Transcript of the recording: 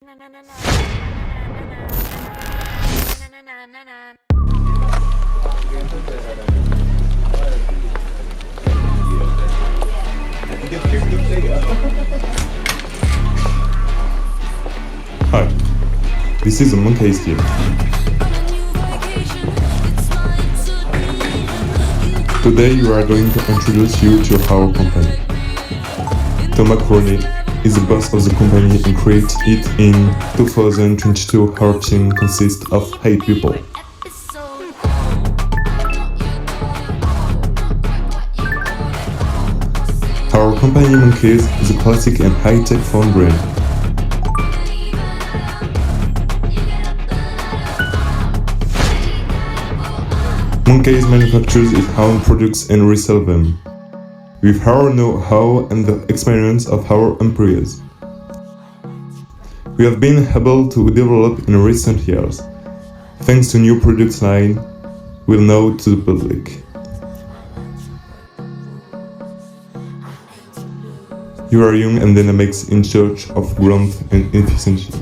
Hi, this is Monkey's here. Today we are going to introduce you to our company. Thomas Crony is the boss of the company and created it in 2022. Our team consists of 8 people. Our company Monkeys is a classic and high-tech phone brand. Monkeys manufactures its own products and resell them, with our know-how and the experience of our employees. We have been able to develop in recent years, thanks to new product line well known to the public. You are young and dynamic in search of growth and efficiency.